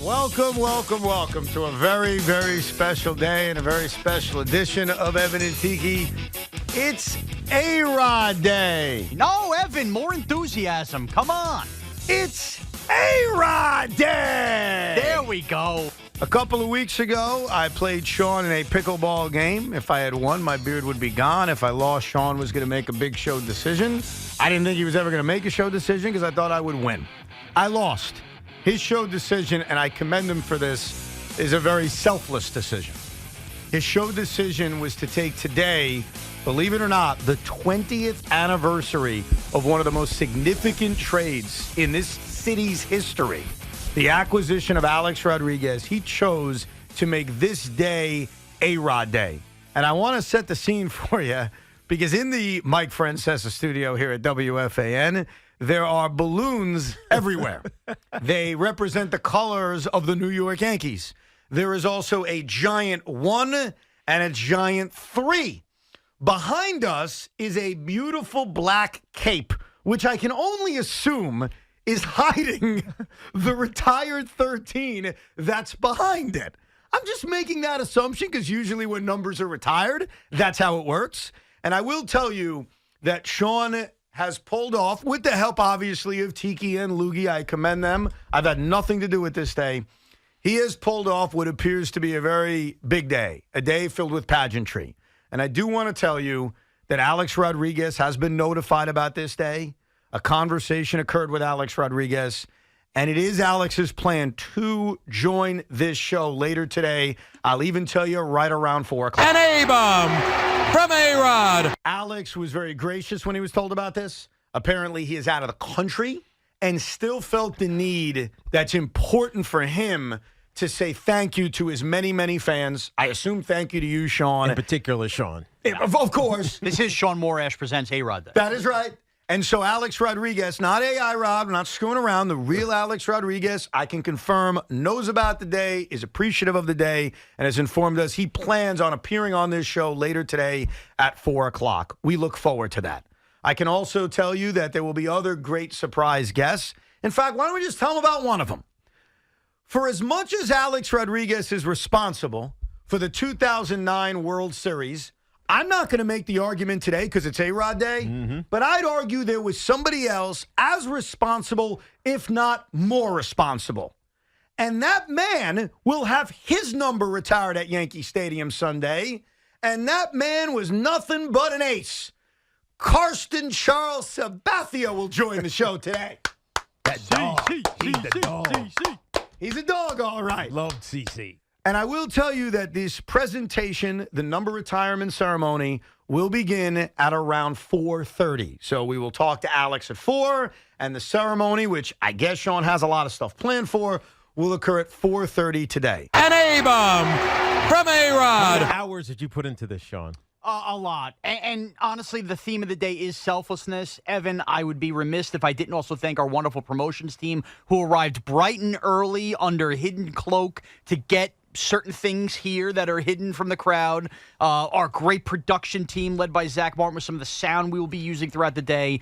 Welcome, welcome, welcome to a very, very special day and a very special edition of Evan and Tiki. It's A-Rod Day. No, Evan, more enthusiasm. Come on. It's A-Rod Day. There we go. A couple of weeks ago, I played Sean in a pickleball game. If I had won, my beard would be gone. If I lost, Sean was going to make a big show decision. I didn't think he was ever going to make a show decision because I thought I would win. I lost. His show decision, and I commend him for this, is a very selfless decision. His show decision was to take today, believe it or not, the 20th anniversary of one of the most significant trades in this city's history, the acquisition of Alex Rodriguez. He chose to make this day A-Rod Day. And I want to set the scene for you because in the Mike Francesa studio here at WFAN, there are balloons everywhere. They represent the colors of the New York Yankees. There is also a giant 1 and a giant 3. Behind us is a beautiful black cape, which I can only assume is hiding the retired 13 that's behind it. I'm just making that assumption because usually when numbers are retired, that's how it works. And I will tell you that Sean has pulled off, with the help, obviously, of Tiki and Loogie. I commend them. I've had nothing to do with this day. He has pulled off what appears to be a very big day, a day filled with pageantry. And I do want to tell you that Alex Rodriguez has been notified about this day. A conversation occurred with Alex Rodriguez, and it is Alex's plan to join this show later today. I'll even tell you right around 4 o'clock. An A-bomb from A-Rod. Alex was very gracious when he was told about this. Apparently, he is out of the country and still felt the need that's important for him to say thank you to his many, many fans. I assume thank you to you, Sean. In particular, Sean. Of course. This is Sean Morash Presents A-Rod Day. That is right. And so Alex Rodriguez, not AI Rob, not screwing around, the real Alex Rodriguez, I can confirm, knows about the day, is appreciative of the day, and has informed us he plans on appearing on this show later today at 4 o'clock. We look forward to that. I can also tell you that there will be other great surprise guests. In fact, why don't we just tell them about one of them? For as much as Alex Rodriguez is responsible for the 2009 World Series, I'm not going to make the argument today because it's A-Rod Day, but I'd argue there was somebody else as responsible, if not more responsible. And that man will have his number retired at Yankee Stadium Sunday, and that man was nothing but an ace. Karsten Charles Sabathia will join the show today. That dog. He's the dog. He's a dog, all right. Loved CC. And I will tell you that this presentation, the number retirement ceremony, will begin at around 4:30. So we will talk to Alex at 4, and the ceremony, which I guess Sean has a lot of stuff planned for, will occur at 4:30 today. An A-bomb from A-Rod. How many hours did you put into this, Sean? A lot. And honestly, the theme of the day is selflessness. Evan, I would be remiss if I didn't also thank our wonderful promotions team who arrived bright and early under a hidden cloak to get certain things here that are hidden from the crowd. Our great production team led by Zach Martin with some of the sound we will be using throughout the day.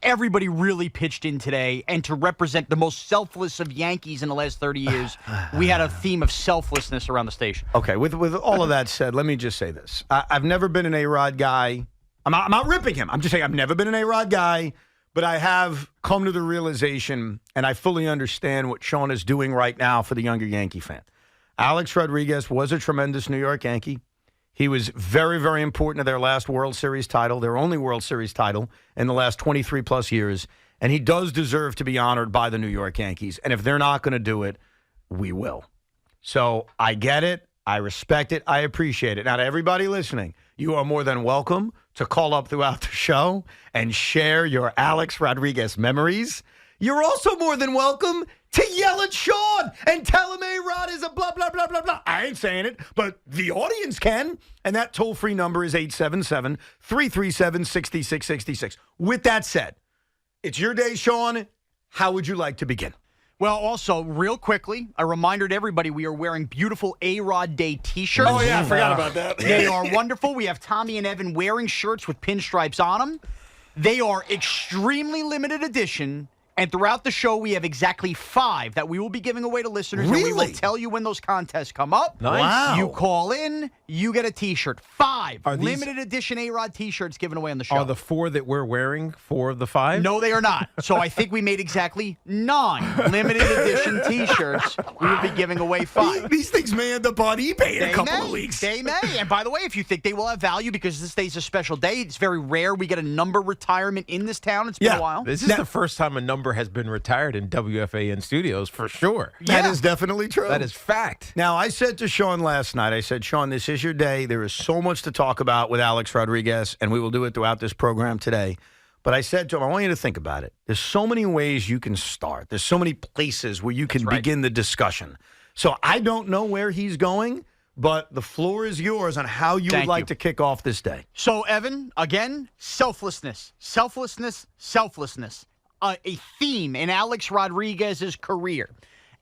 Everybody really pitched in today, and to represent the most selfless of Yankees in the last 30 years, we had a theme of selflessness around the station. Okay, with all of that said, let me just say this. I've never been an A-Rod guy. I'm not ripping him. I'm just saying I've never been an A-Rod guy, but I have come to the realization, and I fully understand what Sean is doing right now for the younger Yankee fan. Alex Rodriguez was a tremendous New York Yankee. He was very, very important to their last World Series title, their only World Series title in the last 23-plus years. And he does deserve to be honored by the New York Yankees. And if they're not going to do it, we will. So I get it. I respect it. I appreciate it. Now, to everybody listening, you are more than welcome to call up throughout the show and share your Alex Rodriguez memories. You're also more than welcome to yell at Sean and tell him A-Rod is a blah, blah, blah, blah, blah. I ain't saying it, but the audience can. And that toll-free number is 877-337-6666. With that said, it's your day, Sean. How would you like to begin? Well, also, real quickly, a reminder to everybody, we are wearing beautiful A-Rod Day T-shirts. Oh, yeah, I forgot about that. They are wonderful. We have Tommy and Evan wearing shirts with pinstripes on them. They are extremely limited edition, And throughout the show, we have exactly 5 that we will be giving away to listeners. And we will tell you when those contests come up. Nice. Wow. You call in, you get a T-shirt. 5 Are these- limited edition A-Rod T-shirts given away on the show. Are the 4 that we're wearing 4 of the 5? No, they are not. So I think we made exactly 9 limited edition T-shirts. We will be giving away 5. These things may end up on eBay in a couple of weeks. They may. And by the way, if you think they will have value because this day's a special day, it's very rare we get a number retirement in this town. It's been a while. This is the first time a number has been retired in WFAN studios, for sure. That is definitely true. That is fact. Now, I said to Sean last night, I said, Sean, this is your day. There is so much to talk about with Alex Rodriguez, and we will do it throughout this program today. But I said to him, I want you to think about it. There's so many ways you can start. There's so many places where you can begin the discussion. So I don't know where he's going, but the floor is yours on how you would like to kick off this day. So, Evan, again, selflessness, selflessness, selflessness. A theme in Alex Rodriguez's career.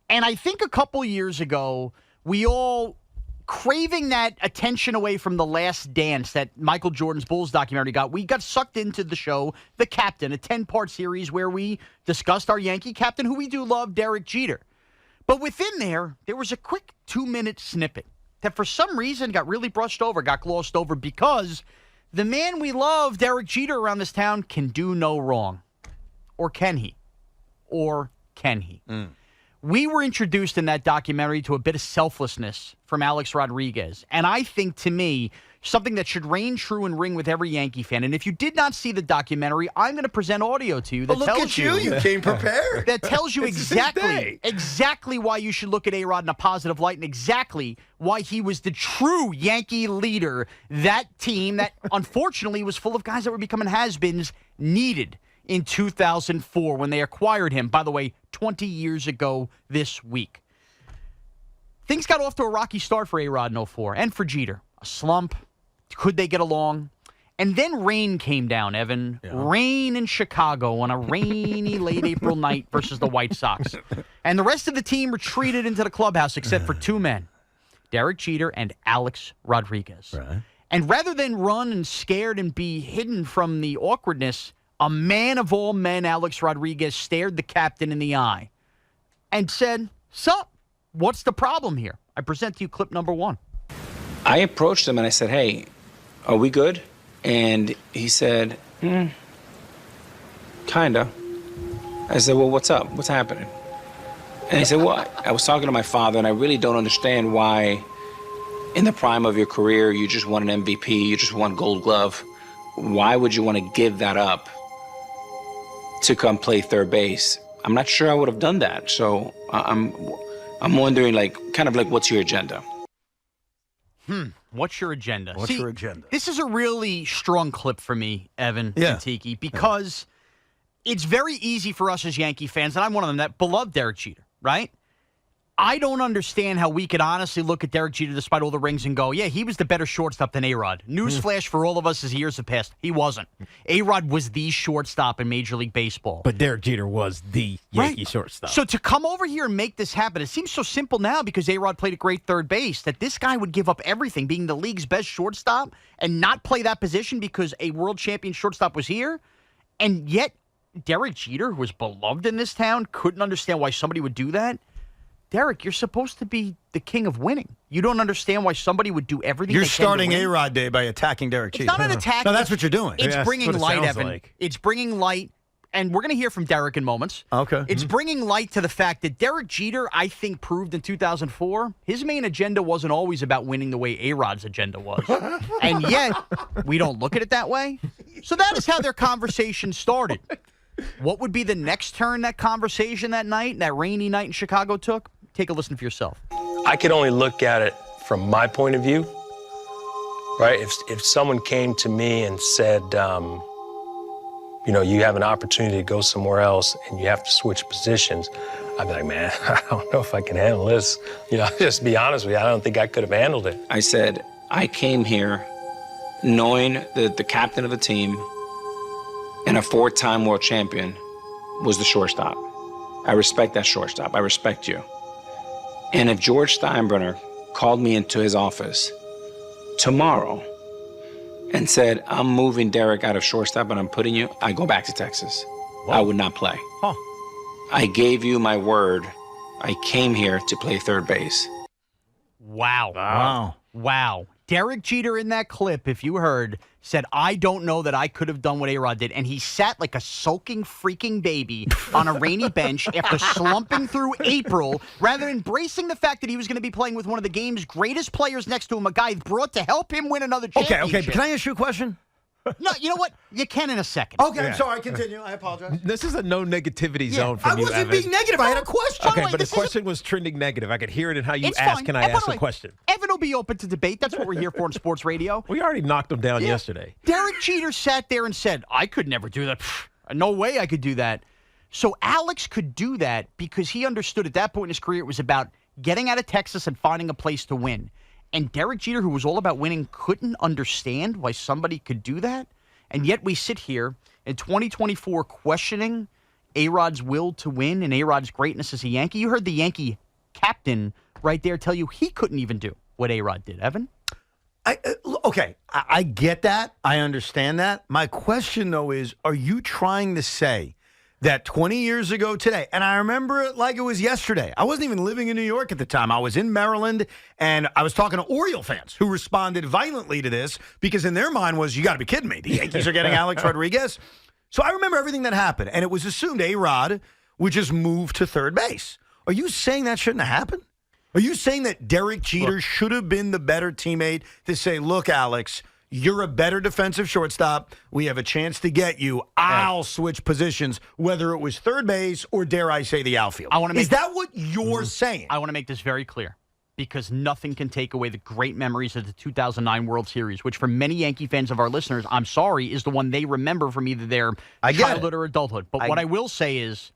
And I think a couple years ago, we all, craving that attention away from The Last Dance that Michael Jordan's Bulls documentary got, we got sucked into the show, The Captain, a 10-part series where we discussed our Yankee captain, who we do love, Derek Jeter. But within there was a quick 2-minute snippet that for some reason got really brushed over, got glossed over, because the man we love, Derek Jeter, around this town can do no wrong. Or can he? Or can he? We were introduced in that documentary to a bit of selflessness from Alex Rodriguez. And I think, to me, something that should reign true and ring with every Yankee fan. And if you did not see the documentary, I'm going to present audio to you that tells you. You came prepared. That tells you exactly why you should look at A-Rod in a positive light and exactly why he was the true Yankee leader that team that, unfortunately, was full of guys that were becoming has-beens needed in 2004 when they acquired him, by the way, 20 years ago this week. Things got off to a rocky start for A-Rod in 2004 and for Jeter. A slump. Could they get along? And then rain came down, Evan. Yeah. Rain in Chicago on a rainy late April night versus the White Sox. And the rest of the team retreated into the clubhouse except for 2 men, Derek Jeter and Alex Rodriguez. Right. And rather than run and scared and be hidden from the awkwardness, a man of all men, Alex Rodriguez, stared the captain in the eye and said, "Sup? What's the problem here?" I present to you clip number 1. I approached him and I said, "Hey, are we good?" And he said, "Kinda." I said, "Well, what's up? What's happening?" And he said, "Well, I was talking to my father and I really don't understand why in the prime of your career you just won an MVP, you just won Gold Glove. Why would you want to give that up to come play third base? I'm not sure I would have done that. So I'm wondering, what's your agenda?" What's your agenda? What's your agenda? This is a really strong clip for me, Evan and Tiki, because it's very easy for us as Yankee fans, and I'm one of them, that beloved Derek Jeter, right? I don't understand how we could honestly look at Derek Jeter despite all the rings and go, yeah, he was the better shortstop than A-Rod. Newsflash for all of us as years have passed. He wasn't. A-Rod was the shortstop in Major League Baseball. But Derek Jeter was the Yankee shortstop. So to come over here and make this happen, it seems so simple now because A-Rod played a great third base that this guy would give up everything, being the league's best shortstop, and not play that position because a world champion shortstop was here. And yet, Derek Jeter, who was beloved in this town, couldn't understand why somebody would do that. Derek, you're supposed to be the king of winning. You don't understand why somebody would do everything. You're starting A-Rod Day by attacking Derek Jeter. It's not an attack. No, that's what you're doing. It's bringing light, Evan. Like. It's bringing light, and we're going to hear from Derek in moments. Okay. It's bringing light to the fact that Derek Jeter, I think, proved in 2004, his main agenda wasn't always about winning the way A-Rod's agenda was. And yet, we don't look at it that way. So that is how their conversation started. What would be the next turn that conversation that night, that rainy night in Chicago took? Take a listen for yourself. I could only look at it from my point of view, right? If someone came to me and said, you have an opportunity to go somewhere else and you have to switch positions, I'd be like, man, I don't know if I can handle this. Just be honest with you, I don't think I could have handled it. I said, I came here knowing that the captain of the team and a 4-time world champion was the shortstop. I respect that shortstop. I respect you. And if George Steinbrenner called me into his office tomorrow and said, I'm moving Derek out of shortstop and I'm putting you, I go back to Texas. Whoa. I would not play. Huh. I gave you my word. I came here to play third base. Wow. Derek Jeter in that clip, if you heard, said, I don't know that I could have done what A-Rod did. And he sat like a sulking freaking baby on a rainy bench after slumping through April, rather than embracing the fact that he was going to be playing with one of the game's greatest players next to him, a guy brought to help him win another championship. Okay, but can I ask you a question? No, you know what? You can in a second. Okay, I'm sorry. Continue. I apologize. This is a no negativity zone for you, I wasn't Evan. being negative. I had a question. Okay, but the question was trending negative. I could hear it in how you It's ask. fine. Can I And by ask the a way, question? Evan will be open to debate. That's what we're here for in sports radio. We already knocked him down yesterday. Derek Jeter sat there and said, I could never do that. Pfft, no way I could do that. So Alex could do that because he understood at that point in his career it was about getting out of Texas and finding a place to win. And Derek Jeter, who was all about winning, couldn't understand why somebody could do that. And yet we sit here in 2024 questioning A-Rod's will to win and A-Rod's greatness as a Yankee. You heard the Yankee captain right there tell you he couldn't even do what A-Rod did. Evan? I get that. I understand that. My question, though, is, are you trying to say that 20 years ago today, and I remember it like it was yesterday. I wasn't even living in New York at the time. I was in Maryland, and I was talking to Oriole fans who responded violently to this because in their mind was, you got to be kidding me. The Yankees are getting Alex Rodriguez. So I remember everything that happened, and it was assumed A-Rod would just move to third base. Are you saying that shouldn't have happened? Are you saying that Derek Jeter should have been the better teammate to say, look, Alex, you're a better defensive shortstop. We have a chance to get you. I'll switch positions, whether it was third base or, dare I say, the outfield. Is that what you're saying? I want to make this very clear because nothing can take away the great memories of the 2009 World Series, which for many Yankee fans of our listeners, I'm sorry, is the one they remember from either their childhood or adulthood. But what I will say is,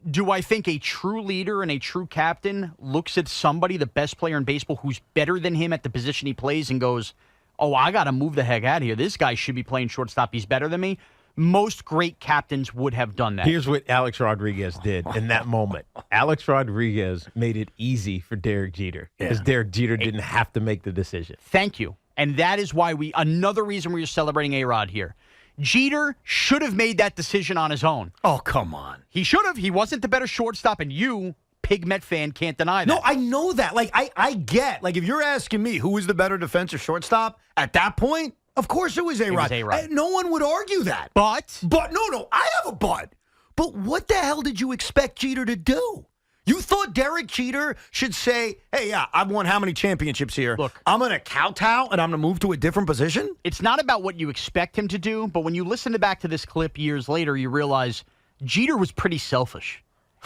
do I think a true leader and a true captain looks at somebody, the best player in baseball, who's better than him at the position he plays and goes, oh, I got to move the heck out of here. This guy should be playing shortstop. He's better than me. Most great captains would have done that. Here's what Alex Rodriguez did in that moment. Alex Rodriguez made it easy for Derek Jeter because Derek Jeter didn't have to make the decision. Thank you. And that is why another reason we're celebrating A-Rod here. Jeter should have made that decision on his own. Oh, come on. He should have. He wasn't the better shortstop, and you, Pig Met fan, can't deny that. No, I know that. Like, I get, like, if you're asking me who was the better defensive shortstop at that point, of course it was A-Rod. No one would argue that. But, no, I have a but. But what the hell did you expect Jeter to do? You thought Derek Jeter should say, hey, yeah, I've won how many championships here? Look, I'm going to kowtow and I'm going to move to a different position? It's not about what you expect him to do, but when you listen back to this clip years later, you realize Jeter was pretty selfish.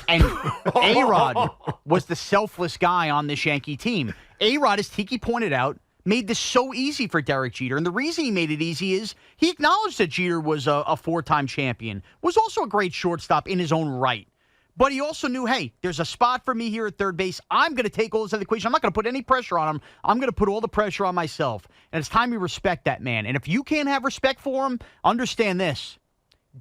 And A-Rod was the selfless guy on this Yankee team. A-Rod, as Tiki pointed out, made this so easy for Derek Jeter. And the reason he made it easy is he acknowledged that Jeter was a four-time champion, was also a great shortstop in his own right. But he also knew, hey, there's a spot for me here at third base. I'm going to take all this out of the equation. I'm not going to put any pressure on him. I'm going to put all the pressure on myself. And it's time we respect that man. And if you can't have respect for him, understand this.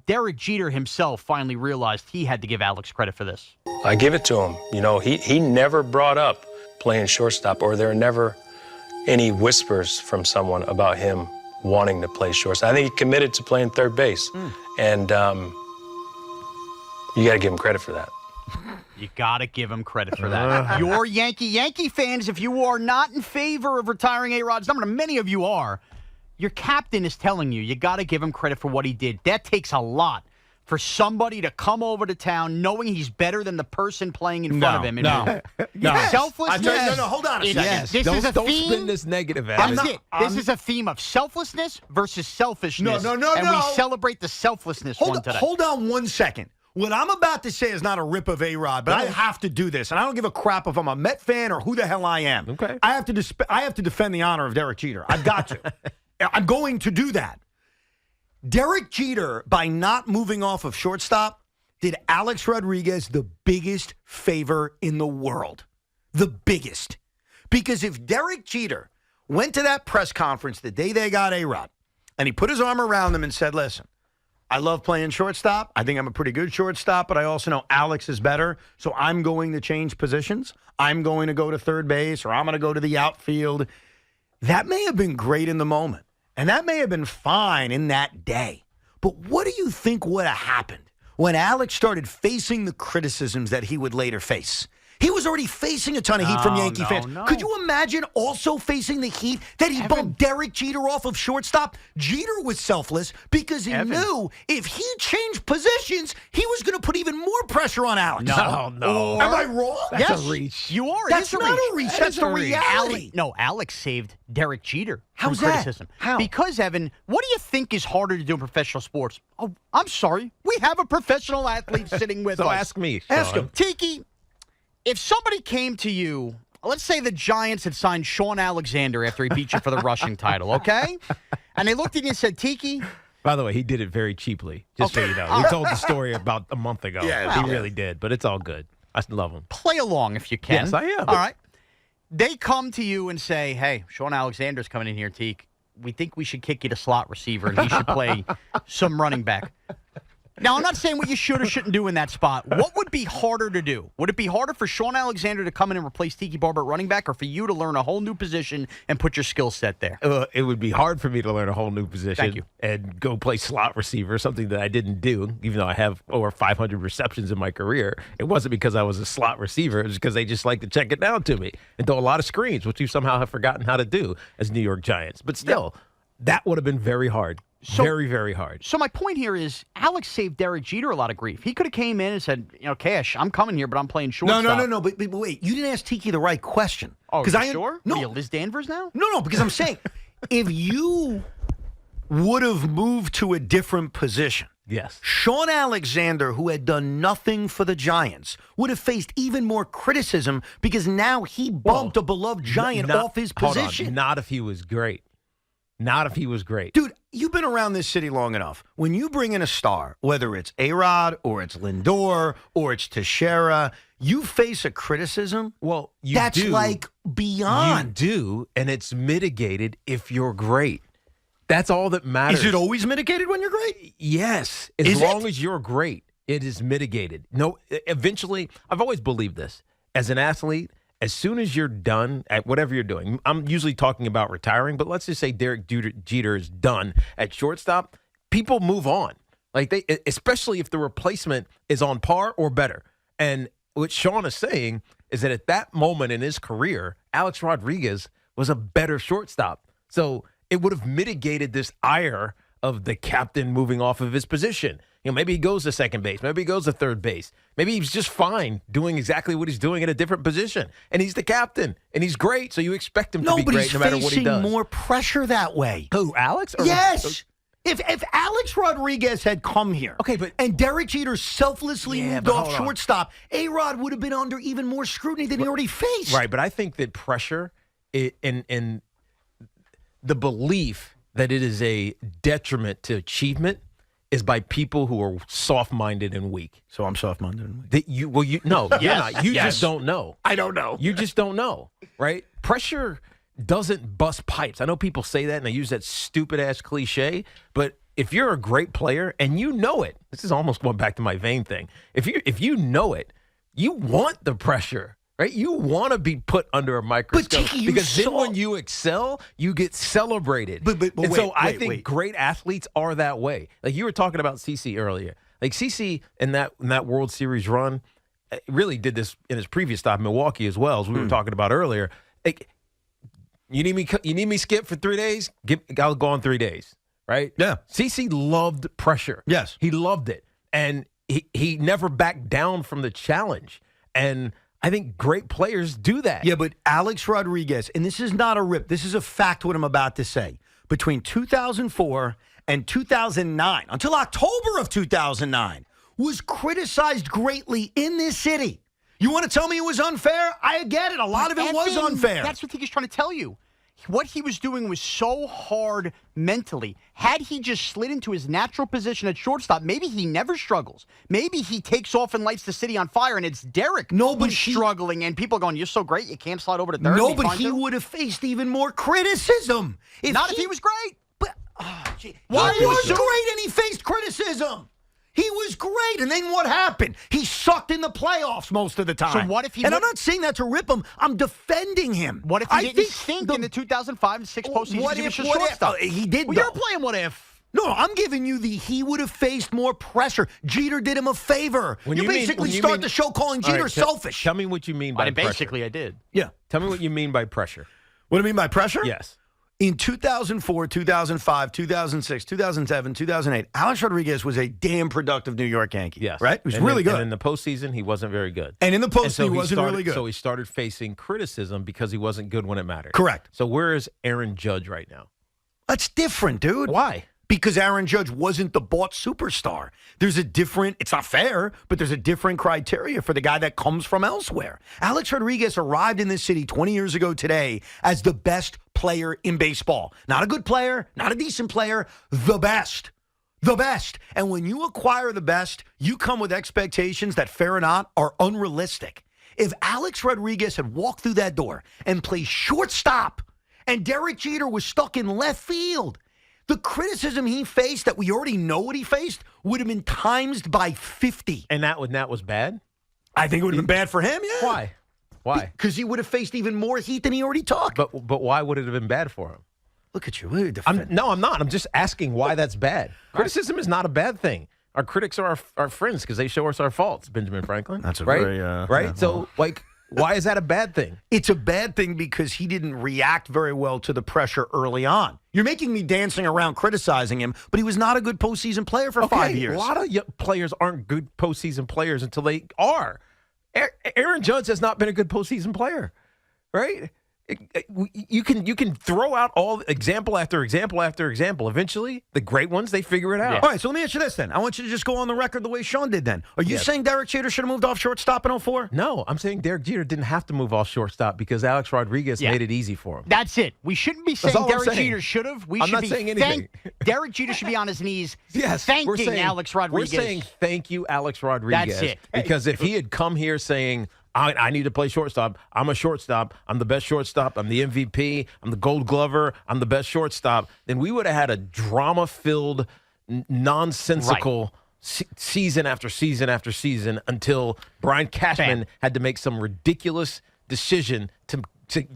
Derek Jeter himself finally realized he had to give Alex credit for this. I give it to him. You know, he never brought up playing shortstop, or there are never any whispers from someone about him wanting to play shortstop. I think he committed to playing third base. And you got to give him credit for that. You got to give him credit for that. You're Yankee fans, if you are not in favor of retiring A-Rod's number, and many of you are, your captain is telling you got to give him credit for what he did. That takes a lot for somebody to come over to town knowing he's better than the person playing in front of him. No. Selflessness. No, hold on a second. Yes. This is a Don't theme. spin this negative at us. This is a theme of selflessness versus selfishness. No. And we celebrate the selflessness one today. Hold on 1 second. What I'm about to say is not a rip of A-Rod, but I have to do this, and I don't give a crap if I'm a Met fan or who the hell I am. Okay. I have to defend the honor of Derek Jeter. I've got to. I'm going to do that. Derek Jeter, by not moving off of shortstop, did Alex Rodriguez the biggest favor in the world. The biggest. Because if Derek Jeter went to that press conference the day they got A-Rod, and he put his arm around them and said, listen, I love playing shortstop. I think I'm a pretty good shortstop, but I also know Alex is better, so I'm going to change positions. I'm going to go to third base, or I'm going to go to the outfield. That may have been great in the moment, and that may have been fine in that day. But what do you think would have happened? when Alex started facing the criticisms that he would later face. He was already facing a ton of heat from Yankee fans. No. Could you imagine also facing the heat that he bumped Derek Jeter off of shortstop? Jeter was selfless because he knew if he changed positions, he was going to put even more pressure on Alex. No. Am I wrong? That's a reach. You are. That's not a reach. That's the reality. Alex saved Derek Jeter How's from that? criticism. How? Because, Evan, what do you think is harder to do in professional sports? Oh, I'm sorry. We have a professional athlete sitting with us. So ask me, Sean. Ask him. Tiki, if somebody came to you, let's say the Giants had signed Sean Alexander after he beat you for the rushing title, okay? And they looked at you and said, Tiki. By the way, he did it very cheaply, just so you know. We told the story about a month ago. Yeah, he really did, but it's all good. I love him. Play along if you can. Yes, I am. All right. They come to you and say, hey, Sean Alexander's coming in here, Teak. We think we should kick you to slot receiver and he should play some running back. Now, I'm not saying what you should or shouldn't do in that spot. What would be harder to do? Would it be harder for Sean Alexander to come in and replace Tiki Barber at running back or for you to learn a whole new position and put your skill set there? It would be hard for me to learn a whole new position. Thank you. And go play slot receiver, something that I didn't do, even though I have over 500 receptions in my career. It wasn't because I was a slot receiver. It was because they just like to check it down to me and throw a lot of screens, which you somehow have forgotten how to do as New York Giants. But still, that would have been very hard. Very, very hard. So my point here is Alex saved Derek Jeter a lot of grief. He could have came in and said, Cash, I'm coming here, but I'm playing shortstop. No. But wait, you didn't ask Tiki the right question. Oh, you sure? No. What are you, Liz Danvers now? No, because I'm saying if you would have moved to a different position, Yes. Sean Alexander, who had done nothing for the Giants, would have faced even more criticism because now he bumped a beloved Giant off his position. Hold on. Not if he was great. Not if he was great. Dude, you've been around this city long enough. When you bring in a star, whether it's A-Rod or it's Lindor or it's Teixeira, you face a criticism. Well, that's like beyond. You do, and it's mitigated if you're great. That's all that matters. Is it always mitigated when you're great? Yes. As long as you're great, it is mitigated. No, eventually, I've always believed this. As an athlete, as soon as you're done at whatever you're doing, I'm usually talking about retiring, but let's just say Derek Jeter is done at shortstop, people move on. Especially if the replacement is on par or better. And what Sean is saying is that at that moment in his career, Alex Rodriguez was a better shortstop. So it would have mitigated this ire of the captain moving off of his position. Maybe he goes to second base. Maybe he goes to third base. Maybe he's just fine doing exactly what he's doing in a different position. And he's the captain, and he's great, so you expect him to be great no matter what he does. No, but he's facing more pressure that way. Who, Alex? Yes. If Alex Rodriguez had come here and Derek Jeter selfully moved off shortstop, A-Rod would have been under even more scrutiny than he already faced. Right, but I think that pressure and the belief that it is a detriment to achievement is by people who are soft-minded and weak. So I'm soft-minded and weak. You're not. You just don't know. I don't know. You just don't know, right? Pressure doesn't bust pipes. I know people say that and they use that stupid-ass cliche, but if you're a great player and you know it, this is almost going back to my vein thing. If you know it, you want the pressure. Right? You want to be put under a microscope because then when you excel, you get celebrated. I think great athletes are that way. Like you were talking about CeCe earlier. Like CeCe in that World Series run really did this in his previous stop in Milwaukee as well, as we were talking about earlier. Like, you need me skip for 3 days? I'll go on 3 days. Right? Yeah. CeCe loved pressure. Yes. He loved it. And he never backed down from the challenge. And I think great players do that. Yeah, but Alex Rodriguez, and this is not a rip, this is a fact what I'm about to say. Between 2004 and 2009, until October of 2009, was criticized greatly in this city. You want to tell me it was unfair? I get it. A lot of it was unfair. That's what he's trying to tell you. What he was doing was so hard mentally. Had he just slid into his natural position at shortstop, maybe he never struggles. Maybe he takes off and lights the city on fire, and it's Derek who's struggling, and people going, you're so great, you can't slide over to third. No, but he would have faced even more criticism. If he was great. But he was great, and he faced criticism. He was great, and then what happened? He sucked in the playoffs most of the time. So what if he? And I'm not saying that to rip him. I'm defending him. What if he didn't stink in the 2005 and 6 postseason? What if? He did. Well, you're playing what if. No, I'm giving you he would have faced more pressure. Jeter did him a favor. You basically start the show calling Jeter selfish. Tell me what you mean by pressure. Basically, I did. Yeah. Tell me what you mean by pressure. What do you mean by pressure? Yes. In 2004, 2005, 2006, 2007, 2008, Alex Rodriguez was a damn productive New York Yankee. Yes. Right? He was really good. And in the postseason, he wasn't very good. And in the postseason, he wasn't really good. So he started facing criticism because he wasn't good when it mattered. Correct. So where is Aaron Judge right now? That's different, dude. Why? Because Aaron Judge wasn't the bought superstar. There's a different, it's not fair, but there's a different criteria for the guy that comes from elsewhere. Alex Rodriguez arrived in this city 20 years ago today as the best player in baseball. Not a good player, not a decent player, the best. The best. And when you acquire the best, you come with expectations that, fair or not, are unrealistic. If Alex Rodriguez had walked through that door and played shortstop and Derek Jeter was stuck in left field, the criticism he faced that we already know what he faced would have been times by 50. And that was bad? I think it would have been bad for him, yeah. Why? Why? Because he would have faced even more heat than he already took. But why would it have been bad for him? Look at you. I'm not. I'm just asking why that's bad. Criticism is not a bad thing. Our critics are our friends because they show us our faults, Benjamin Franklin. That's a right? very... right? Yeah, so, why is that a bad thing? It's a bad thing because he didn't react very well to the pressure early on. You're making me dancing around criticizing him, but he was not a good postseason player for 5 years. A lot of players aren't good postseason players until they are. Aaron Judge has not been a good postseason player, right? You can throw out all example after example after example. Eventually, the great ones, they figure it out. Yeah. All right, so let me ask you this then. I want you to just go on the record the way Sean did then. Are you saying Derek Jeter should have moved off shortstop in 2004? No, I'm saying Derek Jeter didn't have to move off shortstop because Alex Rodriguez made it easy for him. That's it. We shouldn't be saying Derek Jeter should have. I'm not saying anything. Derek Jeter should be on his knees thanking Alex Rodriguez. We're saying thank you, Alex Rodriguez. That's it. Because if he had come here saying, I need to play shortstop. I'm a shortstop. I'm the best shortstop. I'm the MVP. I'm the Gold Glover. I'm the best shortstop. Then we would have had a drama-filled, nonsensical season after season after season until Brian Cashman had to make some ridiculous decision to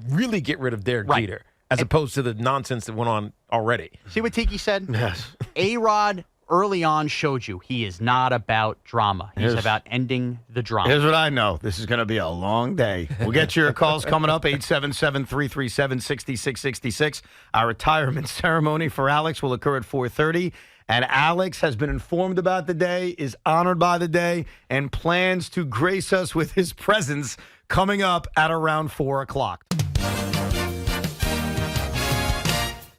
really get rid of Derek Jeter, as opposed to the nonsense that went on already. See what Tiki said? Yes. A-Rod early on showed you he is not about drama. He's about ending the drama. Here's what I know. This is going to be a long day. We'll get your calls coming up, 877-337-6666. Our retirement ceremony for Alex will occur at 4:30. And Alex has been informed about the day, is honored by the day, and plans to grace us with his presence coming up at around 4 o'clock.